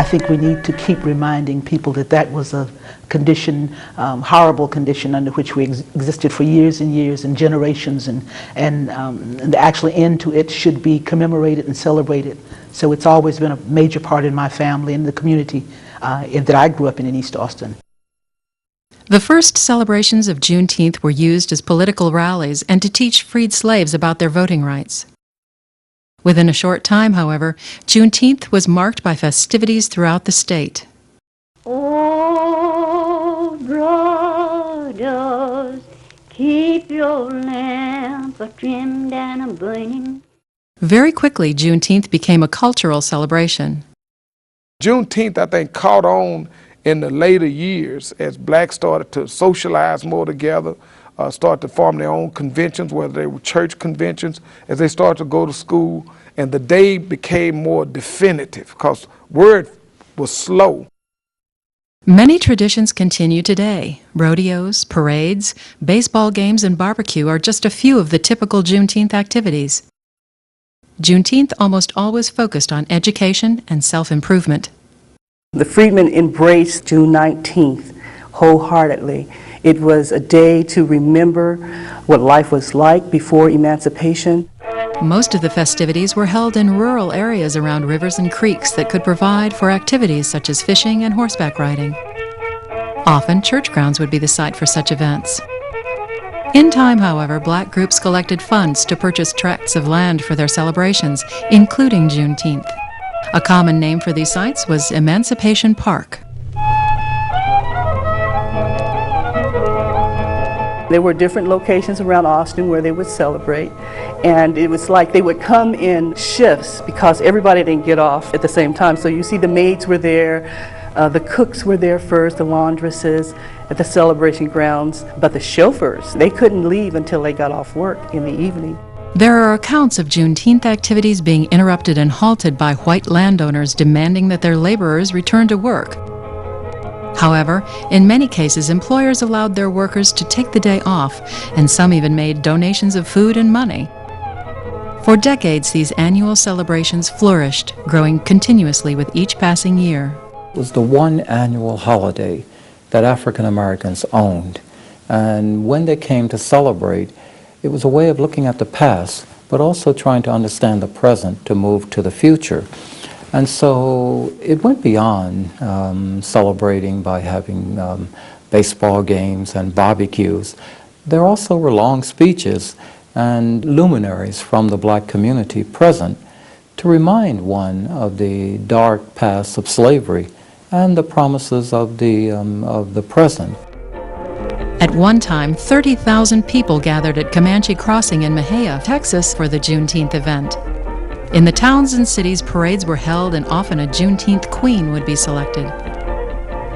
think we need to keep reminding people that that was a condition, horrible condition under which we existed for years and years and generations, and the actual end to it should be commemorated and celebrated. So it's always been a major part in my family and the community that I grew up in East Austin. The first celebrations of Juneteenth were used as political rallies and to teach freed slaves about their voting rights. Within a short time, however, Juneteenth was marked by festivities throughout the state. Oh, brothers, keep your lamp trimmed and burning. Very quickly, Juneteenth became a cultural celebration. Juneteenth, I think, caught on in the later years as blacks started to socialize more together, start to form their own conventions, whether they were church conventions, as they started to go to school, and the day became more definitive because word was slow. Many traditions continue today. Rodeos, parades, baseball games, and barbecue are just a few of the typical Juneteenth activities. Juneteenth almost always focused on education and self-improvement. The freedmen embraced June 19th wholeheartedly. It was a day to remember what life was like before emancipation. Most of the festivities were held in rural areas around rivers and creeks that could provide for activities such as fishing and horseback riding. Often, church grounds would be the site for such events. In time, however, black groups collected funds to purchase tracts of land for their celebrations, including Juneteenth. A common name for these sites was Emancipation Park. There were different locations around Austin where they would celebrate, and it was like they would come in shifts because everybody didn't get off at the same time. So you see the maids were there, the cooks were there first, the laundresses at the celebration grounds, but the chauffeurs, they couldn't leave until they got off work in the evening. There are accounts of Juneteenth activities being interrupted and halted by white landowners demanding that their laborers return to work. However, in many cases, employers allowed their workers to take the day off, and some even made donations of food and money. For decades, these annual celebrations flourished, growing continuously with each passing year. It was the one annual holiday that African Americans owned, and when they came to celebrate, it was a way of looking at the past, but also trying to understand the present to move to the future. And so it went beyond celebrating by having baseball games and barbecues. There also were long speeches and luminaries from the black community present to remind one of the dark past of slavery and the promises of the present. At one time, 30,000 people gathered at Comanche Crossing in Mejia, Texas for the Juneteenth event. In the towns and cities, parades were held and often a Juneteenth queen would be selected.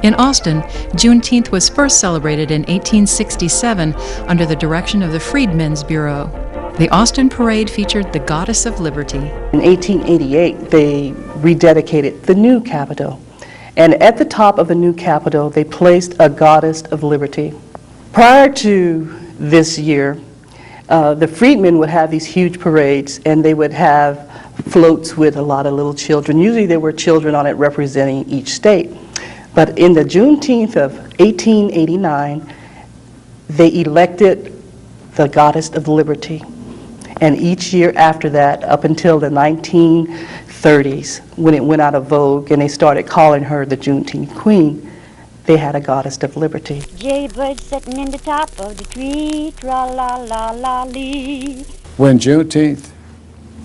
In Austin, Juneteenth was first celebrated in 1867 under the direction of the Freedmen's Bureau. The Austin parade featured the Goddess of Liberty. In 1888, they rededicated the new Capitol. And at the top of the new Capitol, they placed a Goddess of Liberty. Prior to this year, the freedmen would have these huge parades, and they would have floats with a lot of little children. Usually there were children on it representing each state. But in the Juneteenth of 1889, they elected the Goddess of Liberty. And each year after that, up until the 1930s, when it went out of vogue and they started calling her the Juneteenth Queen, they had a Goddess of Liberty. Jaybird sitting in the top of the tree, tra-la-la-la-lee. When Juneteenth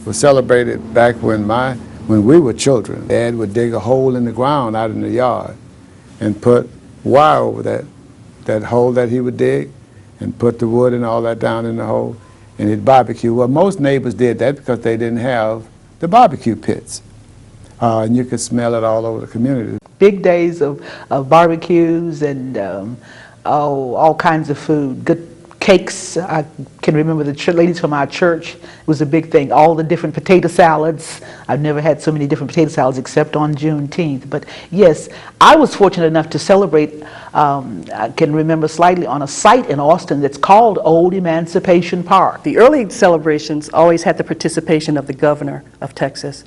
was celebrated back when we were children, Dad would dig a hole in the ground out in the yard and put wire over that hole that he would dig and put the wood and all that down in the hole, and he'd barbecue. Well, most neighbors did that because they didn't have the barbecue pits. And you could smell it all over the community. Big days of barbecues and all kinds of food, good cakes. I can remember the ladies from our church. It was a big thing. All the different potato salads. I've never had so many different potato salads except on Juneteenth. But yes, I was fortunate enough to celebrate, I can remember slightly, on a site in Austin that's called Old Emancipation Park. The early celebrations always had the participation of the governor of Texas.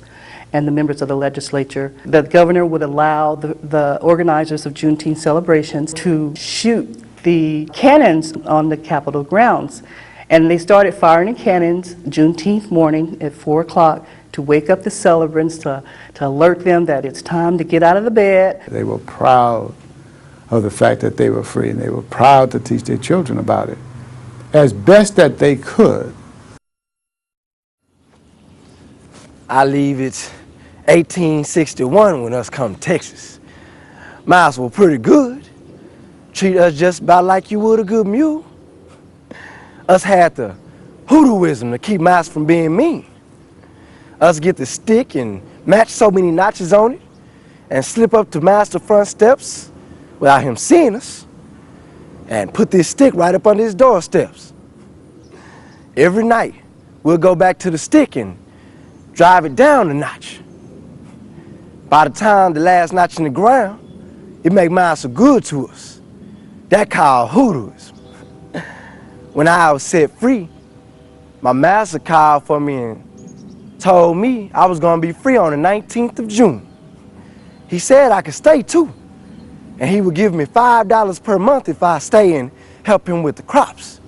and the members of the legislature. The governor would allow the organizers of Juneteenth celebrations to shoot the cannons on the Capitol grounds. And they started firing the cannons Juneteenth morning at 4 o'clock to wake up the celebrants, to alert them that it's time to get out of the bed. They were proud of the fact that they were free, and they were proud to teach their children about it as best that they could. I leave it's 1861 when us come to Texas. Miles were pretty good. Treat us just about like you would a good mule. Us had the hoodooism to keep Miles from being mean. Us get the stick and match so many notches on it and slip up to Miles' front steps without him seeing us and put this stick right up under his doorsteps. Every night we'll go back to the stick and drive it down a notch. By the time the last notch in the ground, it make Miles so good to us. That called hoodooism. When I was set free, my master called for me and told me I was gonna be free on the 19th of June. He said I could stay too, and he would give me $5 per month if I stay and help him with the crops.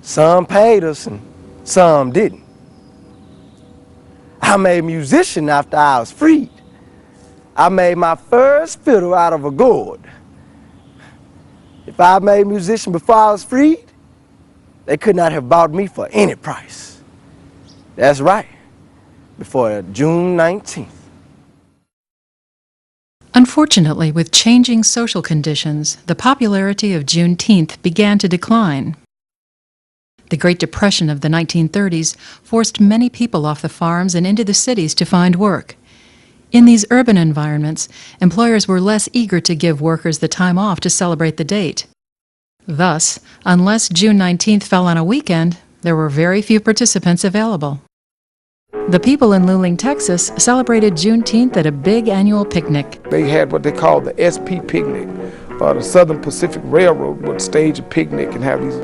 Some paid us and some didn't. I made a musician after I was freed. I made my first fiddle out of a gourd. If I made a musician before I was freed, they could not have bought me for any price. That's right, before June 19th. Unfortunately, with changing social conditions, the popularity of Juneteenth began to decline. The Great Depression of the 1930s forced many people off the farms and into the cities to find work. In these urban environments, employers were less eager to give workers the time off to celebrate the date. Thus, unless June 19th fell on a weekend, there were very few participants available. The people in Luling, Texas celebrated Juneteenth at a big annual picnic. They had what they called the SP picnic. The Southern Pacific Railroad would stage a picnic and have these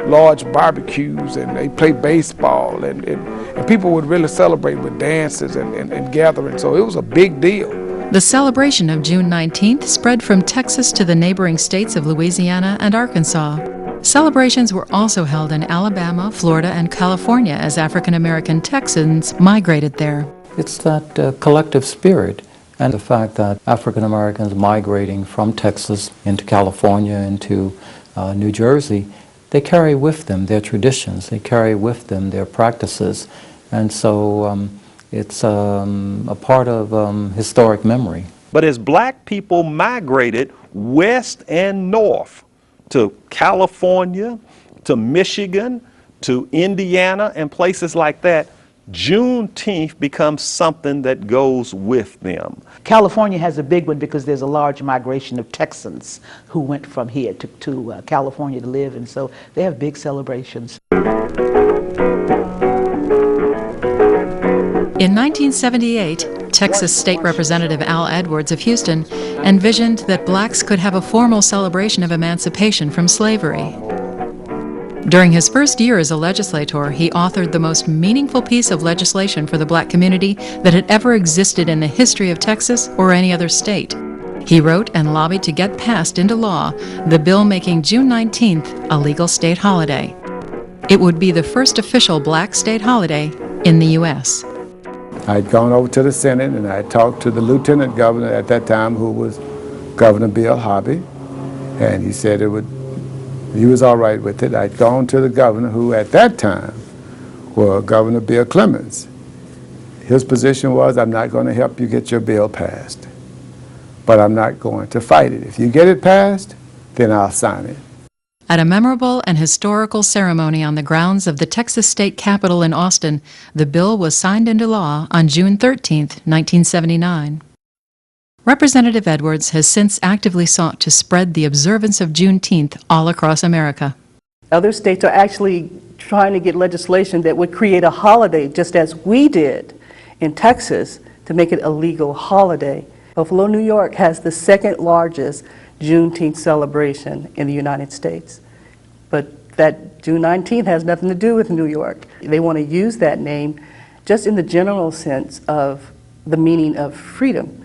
large barbecues, and they play baseball, and people would really celebrate with dances and gatherings, so it was a big deal. The celebration of June 19th spread from Texas to the neighboring states of Louisiana and Arkansas. Celebrations were also held in Alabama, Florida, and California as African American Texans migrated there. It's that collective spirit and the fact that African Americans migrating from Texas into California, into New Jersey, they carry with them their traditions, they carry with them their practices, and so it's a part of historic memory. But as black people migrated west and north to California, to Michigan, to Indiana, and places like that, Juneteenth becomes something that goes with them. California has a big one because there's a large migration of Texans who went from here to California to live, and so they have big celebrations. In 1978, Texas State Representative Al Edwards of Houston envisioned that blacks could have a formal celebration of emancipation from slavery. During his first year as a legislator, he authored the most meaningful piece of legislation for the black community that had ever existed in the history of Texas or any other state. He wrote and lobbied to get passed into law the bill making June 19th a legal state holiday. It would be the first official black state holiday in the U.S. I'd gone over to the Senate and I talked to the lieutenant governor at that time, who was Governor Bill Hobby, and he said he was all right with it. I'd gone to the governor, who at that time was Governor Bill Clemens. His position was, I'm not going to help you get your bill passed, but I'm not going to fight it. If you get it passed, then I'll sign it. At a memorable and historical ceremony on the grounds of the Texas State Capitol in Austin, the bill was signed into law on June 13, 1979. Representative Edwards has since actively sought to spread the observance of Juneteenth all across America. Other states are actually trying to get legislation that would create a holiday, just as we did in Texas, to make it a legal holiday. Buffalo, New York has the second largest Juneteenth celebration in the United States. But that June 19th has nothing to do with New York. They want to use that name just in the general sense of the meaning of freedom.